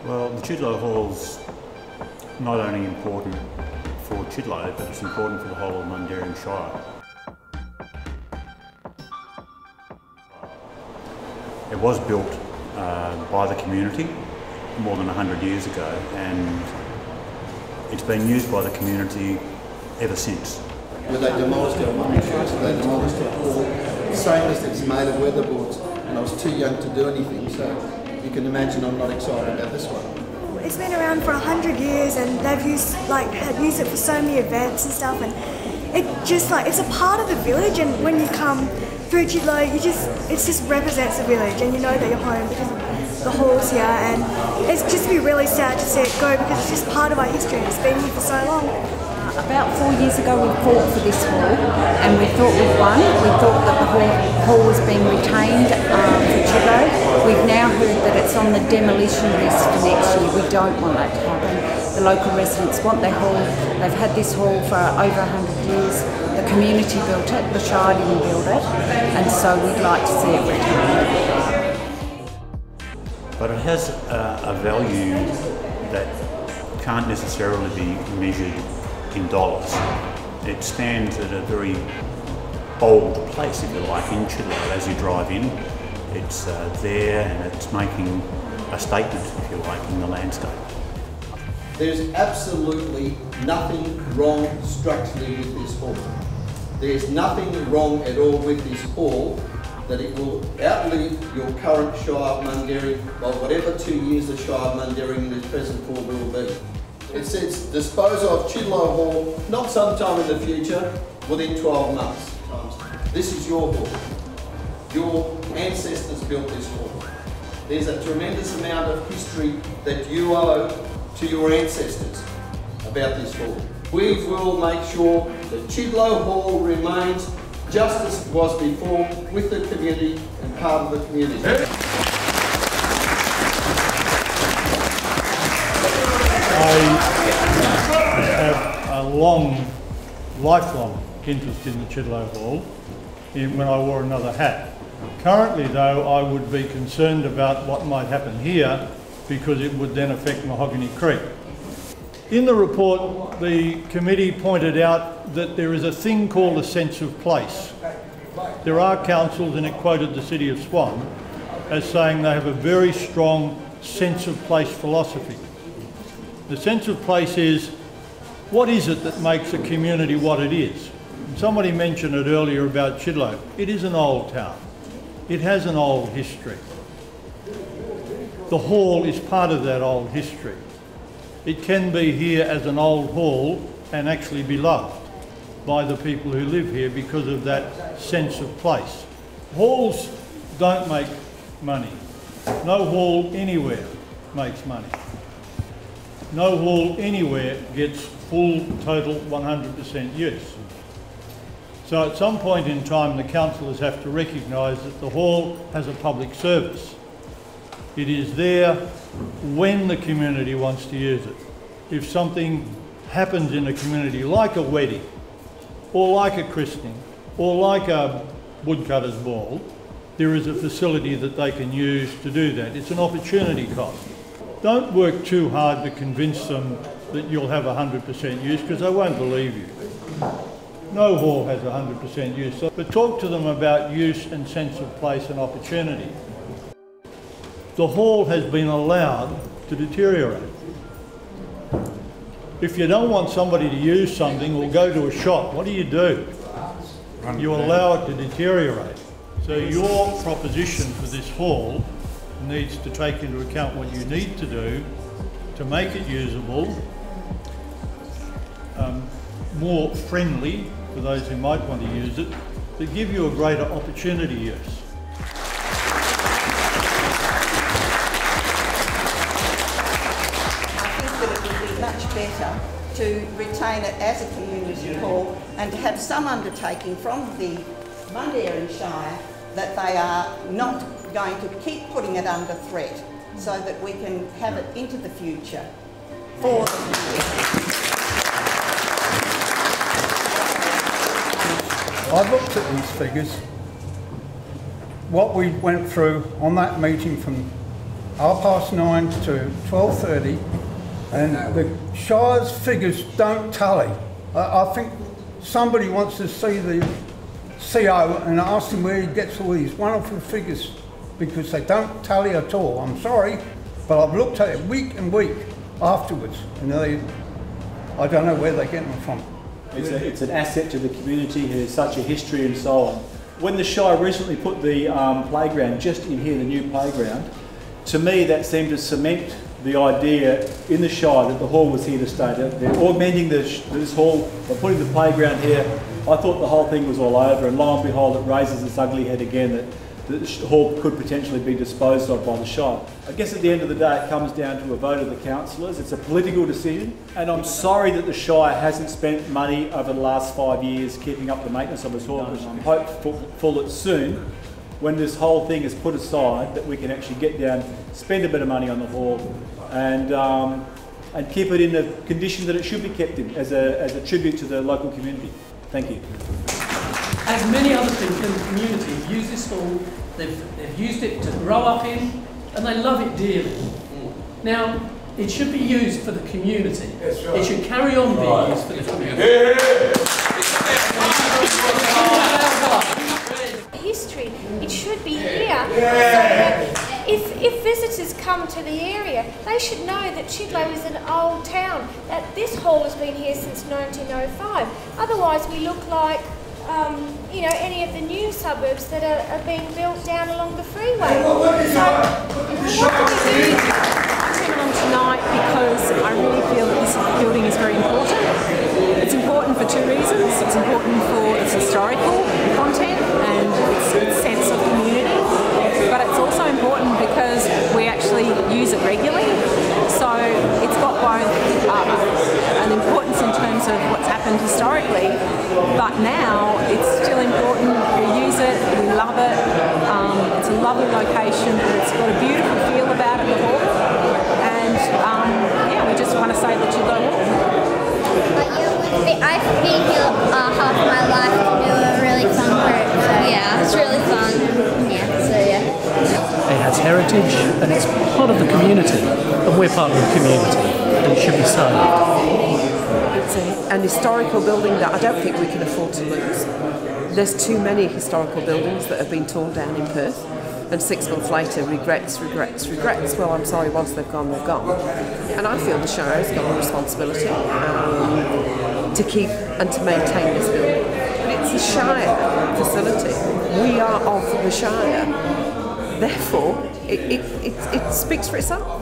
Well, the Chidlow Hall's not only important for Chidlow, but it's important for the whole of Mundaring Shire. It was built by the community more than 100 years ago, and it's been used by the community ever since. When they demolished our mummy church, they demolished our hall, saying that it's made of weatherboards, and I was too young to do anything, so you can imagine I'm not excited about this one. It's been around for 100 years, and they've used it for so many events and stuff, and it's a part of the village. And when you come through Chidlow, it just represents the village, and you know that you're home because of the halls here. And it's just be really sad to see it go because it's just part of our history. It's been here for so long. About 4 years ago we fought for this hall and we thought we'd won. We thought that the hall was being retained for Chidlow. We've now heard that it's on the demolition list for next year. We don't want that to happen. The local residents want their hall. They've had this hall for over 100 years. The community built it, the Shire didn't build it, and so we'd like to see it retained. But it has a value that can't necessarily be measured in dollars. It stands at a very bold place, if you like, in Chidlow. As you drive in, it's there and it's making a statement, if you like, in the landscape. There's absolutely nothing wrong structurally with this hall. There's nothing wrong at all with this hall, that it will outlive your current Shire of Mundaring by whatever 2 years the Shire of Mundaring in its present form will be. It says dispose of Chidlow Hall, not sometime in the future, within 12 months. This is your hall. Your ancestors built this hall. There's a tremendous amount of history that you owe to your ancestors about this hall. We will make sure that Chidlow Hall remains just as it was before, with the community and part of the community. I have a lifelong interest in the Chidlow Hall when I wore another hat. Currently though, I would be concerned about what might happen here because it would then affect Mahogany Creek. In the report, the committee pointed out that there is a thing called a sense of place. There are councils, and it quoted the City of Swan, as saying they have a very strong sense of place philosophy. The sense of place is, what is it that makes a community what it is? Somebody mentioned it earlier about Chidlow. It is an old town. It has an old history. The hall is part of that old history. It can be here as an old hall and actually be loved by the people who live here because of that sense of place. Halls don't make money. No hall anywhere makes money. No hall anywhere gets full, total 100% use. So at some point in time, the councillors have to recognise that the hall has a public service. It is there when the community wants to use it. If something happens in a community, like a wedding, or like a christening, or like a woodcutter's ball, there is a facility that they can use to do that. It's an opportunity cost. Don't work too hard to convince them that you'll have 100% use, because they won't believe you. No hall has 100% use, but talk to them about use and sense of place and opportunity. The hall has been allowed to deteriorate. If you don't want somebody to use something or go to a shop, what do? You allow it to deteriorate. So your proposition for this hall needs to take into account what you need to do to make it usable, more friendly for those who might want to use it, but give you a greater opportunity use. Better to retain it as a community hall and to have some undertaking from the Mundaring Shire that they are not going to keep putting it under threat, so that we can have it into the future for the community. I've looked at these figures. What we went through on that meeting from 9:30 to 12:30, and the Shire's figures don't tally. I think somebody wants to see the CO and ask him where he gets all these wonderful figures, because they don't tally at all. I'm sorry, but I've looked at it week and week afterwards, and I don't know where they're getting them from. It's an asset to the community, it has such a history and so on. When the Shire recently put the playground just in here, the new playground, to me that seemed to cement the idea in the Shire that the hall was here to stay. They're augmenting this hall by putting the playground here. I thought the whole thing was all over, and lo and behold it raises its ugly head again, that the hall could potentially be disposed of by the Shire. I guess at the end of the day it comes down to a vote of the councillors. It's a political decision, and I'm sorry that the Shire hasn't spent money over the last 5 years keeping up the maintenance of this hall, because I'm hopeful that soon, when this whole thing is put aside, that we can actually get down, spend a bit of money on the hall, and keep it in the condition that it should be kept in, as a tribute to the local community. Thank you. As many other people in the community have used this hall, they've used it to grow up in, and they love it dearly. Now, it should be used for the community. Right. It should carry on being used for the community. History, it should be here. So that if visitors come to the area, they should know that Chidlow is an old town, that this hall has been here since 1905. Otherwise we look like you know, any of the new suburbs that are being built down along the freeway. So, what do we do? I came along tonight because I really feel that this building is very important. It's important for two reasons. It's important for its historical content and its sense of community, but it's also important because we actually use it regularly. So it's got both an importance in terms of what's happened historically, but now it's still important. We use it, we love it. It's a lovely location, and it's got a beautiful feel about it, the hall. And yeah, we just want to say the Chidlow Hall. I've been here half my life, and it was a really fun group. So yeah, it's really fun. Yeah, so yeah. It has heritage, and it's part of the community, and we're part of the community, and it should be saved. It's an historical building that I don't think we can afford to lose. There's too many historical buildings that have been torn down in Perth, and 6 months later, regrets. Well, I'm sorry, once they've gone, they've gone. And I feel the Shire has got a responsibility to keep and to maintain this building. But it's a Shire facility. We are of the Shire. Therefore, it speaks for itself.